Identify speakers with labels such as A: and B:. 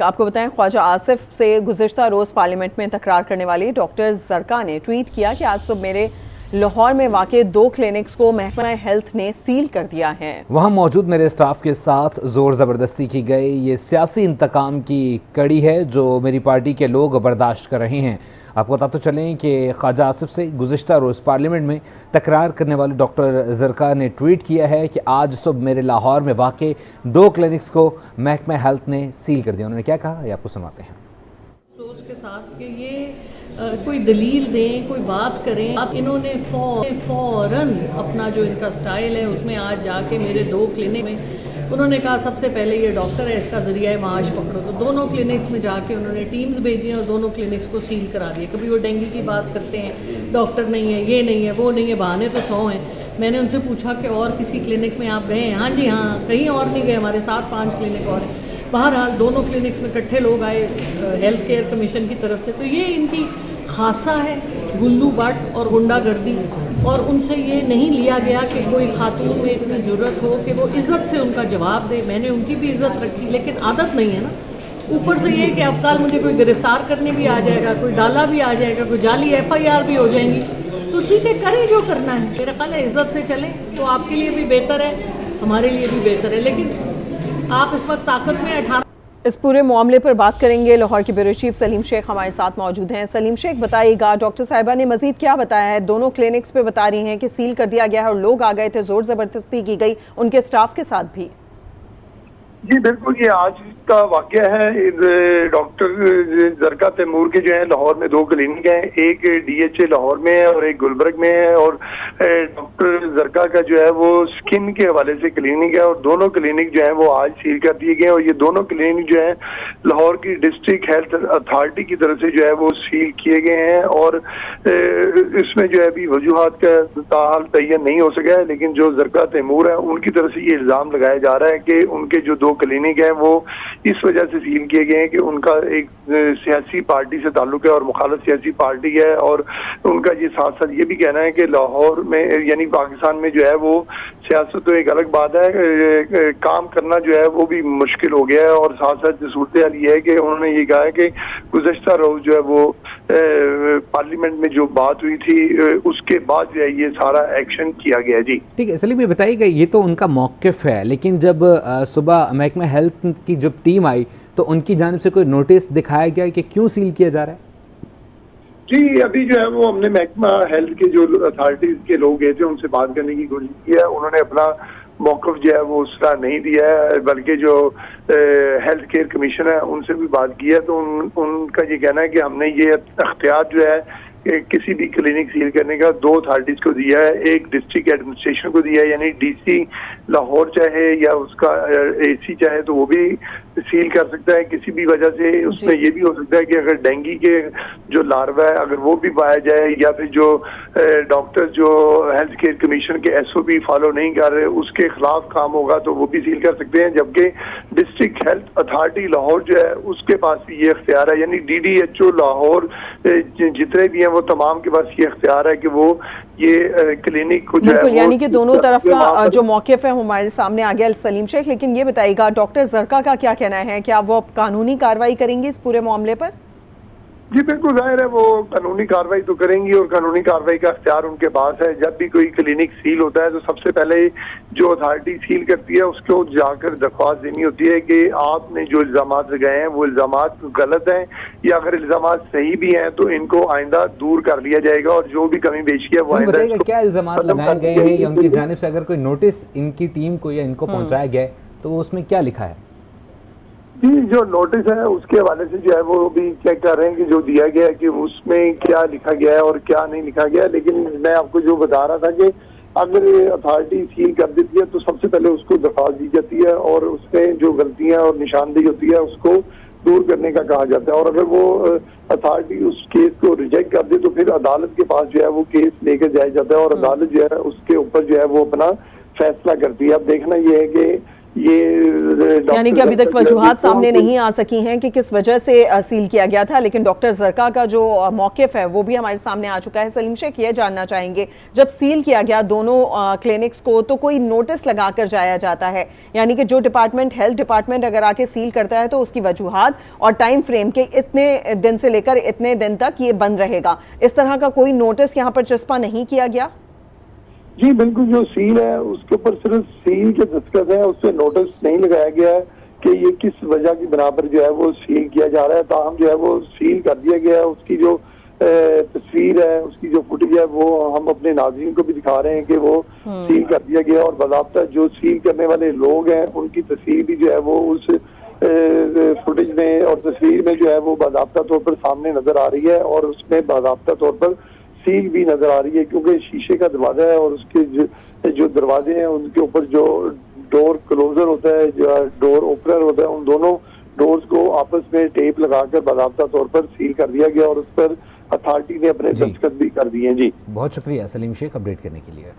A: आपको बताएं, ख्वाजा आसिफ से गुज़िश्ता रोज़ पार्लियामेंट में तकरार करने वाली डॉक्टर जरका ने ट्वीट किया कि आज सुबह मेरे लाहौर में वाक़े 2 क्लिनिक्स को महकमा हेल्थ ने सील कर दिया है।
B: वहां मौजूद मेरे स्टाफ के साथ जोर ज़बरदस्ती की गई। ये सियासी इंतकाम की कड़ी है जो मेरी पार्टी के लोग बर्दाश्त कर रहे हैं। आपको बताते चलें कि ख्वाजा आसिफ से गुज़िश्ता रोज़ पार्लियामेंट में तकरार करने वाले डॉक्टर जरका ने ट्वीट किया है कि आज सुबह मेरे लाहौर में वाक़े 2 क्लिनिक्स को महकमा हेल्थ ने सील कर दिया। उन्होंने क्या कहा, ये आपको सुनाते हैं।
C: सोच के साथ कि ये कोई दलील दें, कोई बात करें। अब इन्होंने फौरन अपना जो इनका स्टाइल है उसमें आज जाके मेरे 2 क्लिनिक में उन्होंने कहा सबसे पहले ये डॉक्टर है, इसका ज़रिया माश पकड़ो। तो दोनों क्लिनिक्स में जाके उन्होंने टीम्स भेजी और दोनों क्लिनिक्स को सील करा दिए। कभी वो डेंगू की बात करते हैं, डॉक्टर नहीं है, ये नहीं है, वो नहीं है, बहाने तो 100 हैं। मैंने उनसे पूछा कि और किसी क्लिनिक में आप गए हैं? हाँ जी हाँ, कहीं और नहीं गए, हमारे साथ 5 क्लिनिक और हैं। बहरहाल दोनों क्लिनिक्स में इकट्ठे लोग आए हेल्थ केयर कमीशन की तरफ से। तो ये इनकी खासा है, गुल्लू बट और गुंडागर्दी। और उनसे ये नहीं लिया गया कि कोई खातून में इतनी ज़रूरत हो कि वो इज़्ज़त से उनका जवाब दे। मैंने उनकी भी इज़्ज़त रखी, लेकिन आदत नहीं है ना। ऊपर से ये कि अब कल मुझे कोई गिरफ्तार करने भी आ जाएगा, कोई डाला भी आ जाएगा, कोई जाली FIR भी हो जाएंगी। तो ठीक है, करें जो करना है। मेरा ख्याल है इज़्ज़त से चलें तो आपके लिए भी बेहतर है, हमारे लिए भी बेहतर है। लेकिन आप इस वक्त ताकत में 18।
A: इस पूरे मामले पर बात करेंगे। लाहौर के ब्यूरो चीफ सलीम शेख हमारे साथ मौजूद हैं। सलीम शेख, बताइएगा डॉक्टर साहिबा ने मजीद क्या बताया है? दोनों क्लिनिक्स पे बता रही हैं कि सील कर दिया गया है और लोग आ गए थे, जोर जबरदस्ती की गई उनके स्टाफ के साथ भी।
D: जी बिल्कुल, ये आज का वाकया है। डॉक्टर जरका तैमूर के जो है लाहौर में 2 क्लिनिक हैं, एक DHA लाहौर में है और एक गुलबर्ग में है। और डॉक्टर जरका का जो है वो स्किन के हवाले से क्लिनिक है और दोनों क्लिनिक जो है वो आज सील कर दिए गए। और ये दोनों क्लिनिक जो है लाहौर की डिस्ट्रिक्ट हेल्थ अथॉरिटी की तरफ से जो है वो सील किए गए हैं। और इसमें जो है अभी वजूहात का ताहाल तय्यन नहीं हो सका है, लेकिन जो जरका तैमूर है उनकी तरफ से ये इल्ज़ाम लगाया जा रहा है कि उनके जो 2 क्लिनिक है वो इस वजह से सील किए गए हैं कि उनका एक सियासी पार्टी से ताल्लुक है और मुखालिफ सियासी पार्टी है। और उनका ये साथ साथ ये भी कहना है कि लाहौर में यानी पाकिस्तान में जो है वो सियासत तो एक अलग बात है, काम करना जो है वो भी मुश्किल हो गया है। और साथ साथ सूरत हाल ये है कि उन्होंने ये कहा है कि गुज़श्ता रोज जो है वो पार्लियामेंट में जो बात हुई थी उसके बाद जो है ये सारा एक्शन किया गया। जी
B: ठीक है सलीम, ये बताइएगा, ये तो उनका मौक़िफ़ है, लेकिन जब सुबह महकमा हेल्थ की जब टीम आई तो उनकी जानिब से कोई नोटिस दिखाया गया कि क्यों सील किया जा रहा है?
D: जी अभी जो है वो हमने महकमा हेल्थ के जो अथॉरिटीज के लोग गए थे उनसे बात करने की कोशिश की है। उन्होंने अपना मौक़िफ़ जो है वो उस तरह नहीं दिया है, बल्कि जो हेल्थ केयर कमीशन है उनसे भी बात की है। तो उनका ये कहना है कि हमने ये अख्तियार जो है किसी भी क्लिनिक सील करने का 2 अथॉरिटीज को दिया है। एक डिस्ट्रिक्ट एडमिनिस्ट्रेशन को दिया है, यानी DC लाहौर चाहे या उसका AC चाहे तो वो भी सील कर सकता है किसी भी वजह से। उसमें ये भी हो सकता है कि अगर डेंगू के जो लार्वा है अगर वो भी पाया जाए, या फिर जो डॉक्टर जो हेल्थ केयर कमीशन के SOP फॉलो नहीं कर रहे उसके खिलाफ काम होगा तो वो भी सील कर सकते हैं। जबकि डिस्ट्रिक्ट हेल्थ अथॉरिटी लाहौर जो है उसके पास भी ये इख्तियार है, यानी DDHO लाहौर जितने भी हैं वो तमाम के पास ये इख्तियार है कि वो ये क्लिनिक को जो है
A: यानी कि दोनों तरफ का जो मौक़िफ़ है हमारे सामने आ गया। सलीम शेख, लेकिन ये बताइएगा डॉक्टर जरका का क्या कहना है? क्या वो कानूनी कार्रवाई करेंगे इस पूरे मामले पर?
D: जी बिल्कुल जाहिर है वो कानूनी कार्रवाई तो करेंगी और कानूनी कार्रवाई का अख्तियार उनके पास है। जब भी कोई क्लिनिक सील होता है तो सबसे पहले जो अथॉरिटी सील करती है उसको जाकर दरख्वास्त देनी होती है कि आपने जो इल्ज़ाम लगाए हैं वो इल्ज़ाम गलत हैं, या अगर इल्ज़ाम सही भी हैं तो इनको आइंदा दूर कर लिया जाएगा और जो भी कमी पेशी है वो आइंदा।
B: क्या इल्ज़ाम लगाए गए हैं या उनकी जानिब से अगर कोई नोटिस इनकी टीम को या इनको पहुँचाया गया तो उसमें क्या लिखा है?
D: जी जो नोटिस है उसके हवाले से जो है वो भी चेक कर रहे हैं कि जो दिया गया है कि उसमें क्या लिखा गया है और क्या नहीं लिखा गया। लेकिन मैं आपको जो बता रहा था कि अगर अथॉरिटी सील कर देती है तो सबसे पहले उसको दरख्वास्त दी जाती है और उसमें जो गलतियां और निशानदेही होती है उसको दूर करने का कहा जाता है। और अगर वो अथॉरिटी उस केस को रिजेक्ट कर दे तो फिर अदालत के पास जो है वो केस लेकर जाया जाता है और अदालत जो है उसके ऊपर जो है वो अपना फैसला करती है। अब देखना यह है कि ये
A: यानी कि अभी तक वजूहात सामने नहीं आ सकी हैं कि किस वजह से सील किया गया था, लेकिन डॉक्टर जरका का जो मौक़िफ़ है वो भी हमारे सामने आ चुका है। सलीम शेख ये जानना चाहेंगे, जब सील किया गया दोनों क्लिनिक्स को तो कोई नोटिस लगा कर जाया जाता है, यानी कि जो डिपार्टमेंट हेल्थ डिपार्टमेंट अगर आके सील करता है तो उसकी वजूहात और टाइम फ्रेम के इतने दिन से लेकर इतने दिन तक ये बंद रहेगा, इस तरह का कोई नोटिस यहाँ पर चस्पा नहीं किया गया?
D: जी बिल्कुल, जो सील है उसके ऊपर सिर्फ सील के दस्तखत है, उससे नोटिस नहीं लगाया गया है कि ये किस वजह की बिना पर जो है वो सील किया जा रहा है। ताहम जो है वो सील कर दिया गया है। उसकी जो तस्वीर है, उसकी जो फुटेज है वो हम अपने नाज़रीन को भी दिखा रहे हैं कि वो सील कर दिया गया, और बाकायदा जो सील करने वाले लोग हैं उनकी तस्वीर भी जो है वो उस फुटेज में और तस्वीर में जो है वो बाकायदा तौर पर सामने नजर आ रही है, और उसमें बाकायदा तौर पर सील भी नजर आ रही है, क्योंकि शीशे का दरवाजा है और उसके जो दरवाजे हैं उनके ऊपर जो डोर क्लोजर होता है, जो डोर ओपनर होता है, उन दोनों डोर्स को आपस में टेप लगाकर बाकायदा तौर पर सील कर दिया गया, और उस पर अथॉरिटी ने अपने दस्तखत भी कर दिए हैं। जी
B: बहुत शुक्रिया सलीम शेख अपडेट करने के लिए।